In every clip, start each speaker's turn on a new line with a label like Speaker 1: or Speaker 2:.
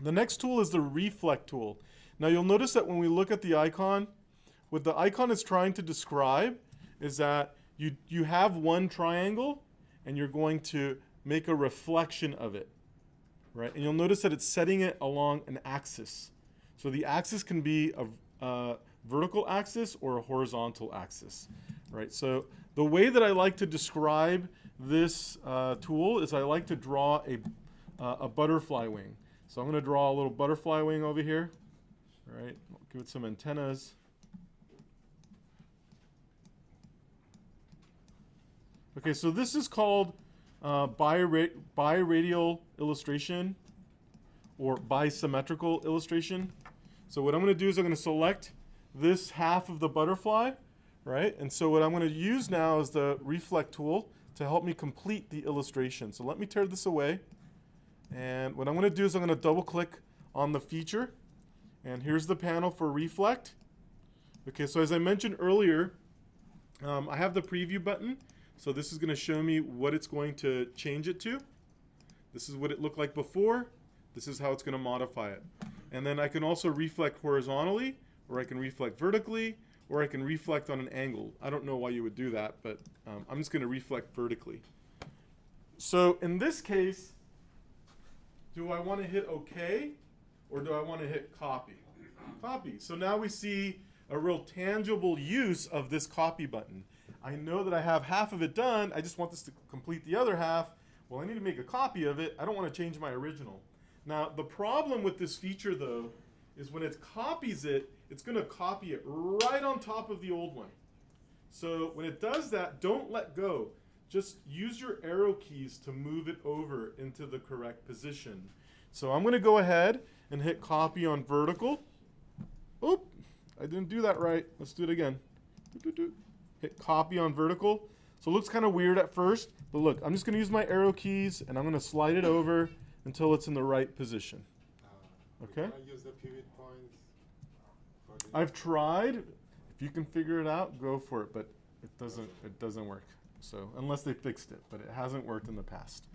Speaker 1: The next tool is the reflect tool. Now you'll notice that when we look at the icon, what the icon is trying to describe is that you have one triangle and you're going to make a reflection of it, right? And you'll notice that it's setting it along an axis. So the axis can be a vertical axis or a horizontal axis, right? So the way that I like to describe this tool is I like to draw a butterfly wing. So I'm going to draw a little butterfly wing over here, right? I'll give it some antennas. Okay, so this is called biradial illustration or bisymmetrical illustration. So what I'm going to do is I'm going to select this half of the butterfly, right? And so what I'm going to use now is the reflect tool to help me complete the illustration. So let me tear this away. And what I'm going to do is I'm going to double click on the feature. And here's the panel for reflect. Okay, so as I mentioned earlier, I have the preview button. So this is going to show me what it's going to change it to. This is what it looked like before. This is how it's going to modify it. And then I can also reflect horizontally, or I can reflect vertically, or I can reflect on an angle. I don't know why you would do that, but I'm just going to reflect vertically. So in this case, do I want to hit OK, or do I want to hit copy? Copy. So now we see a real tangible use of this copy button. I know that I have half of it done. I just want this to complete the other half. Well, I need to make a copy of it. I don't want to change my original. Now, the problem with this feature, though, is when it copies it, it's going to copy it right on top of the old one. So when it does that, don't let go. Just use your arrow keys to move it over into the correct position. So I'm going to go ahead and hit copy on vertical. Oop, I didn't do that right. Let's do it again. Hit copy on vertical. So it looks kind of weird at first, but look, I'm just going to use my arrow keys and I'm going to slide it over until it's in the right position. Okay?
Speaker 2: Can I use the pivot points for the
Speaker 1: I've tried. If you can figure it out, go for it, but it doesn't work. So unless they fixed it, but it hasn't worked in the past.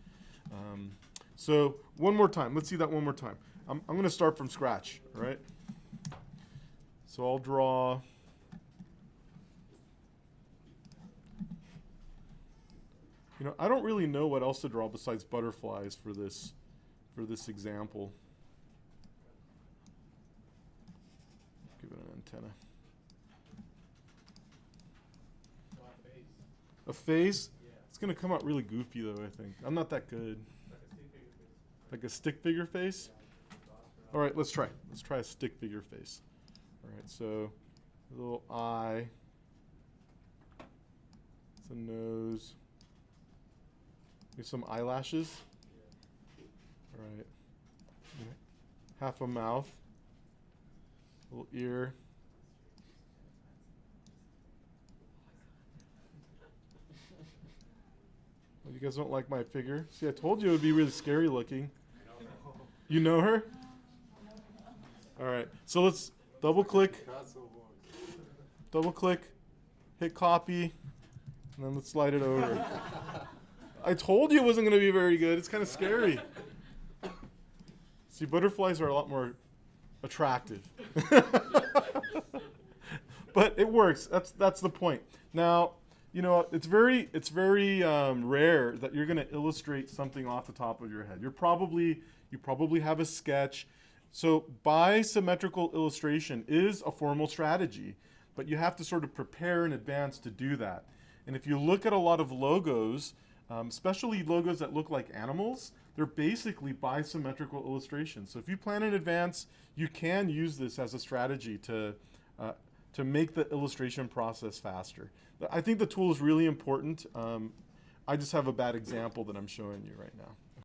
Speaker 1: So one more time. Let's see that one more time. I'm going to start from scratch, all right? So I'll draw. You know, I don't really know what else to draw besides butterflies for this example. Give it an antenna. A face?
Speaker 3: Yeah.
Speaker 1: It's going to come out really goofy, though, I think. I'm not that good. Like a stick figure face? All right, let's try. Let's try a stick figure face. All right, so a little eye. It's a nose. Maybe some eyelashes. All right. Half a mouth. A little ear. Oh, you guys don't like my figure? See, I told you it would be really scary looking. You know her? All right. So let's double click, hit copy, and then let's slide it over. I told you it wasn't going to be very good. It's kind of scary. See, butterflies are a lot more attractive. But it works. That's the point. Now, you know, it's very rare that you're going to illustrate something off the top of your head. You probably have a sketch. So bisymmetrical illustration is a formal strategy, but you have to sort of prepare in advance to do that. And if you look at a lot of logos, especially logos that look like animals, they're basically bisymmetrical illustrations. So if you plan in advance, you can use this as a strategy to make the illustration process faster. I think the tool is really important. I just have a bad example that I'm showing you right now.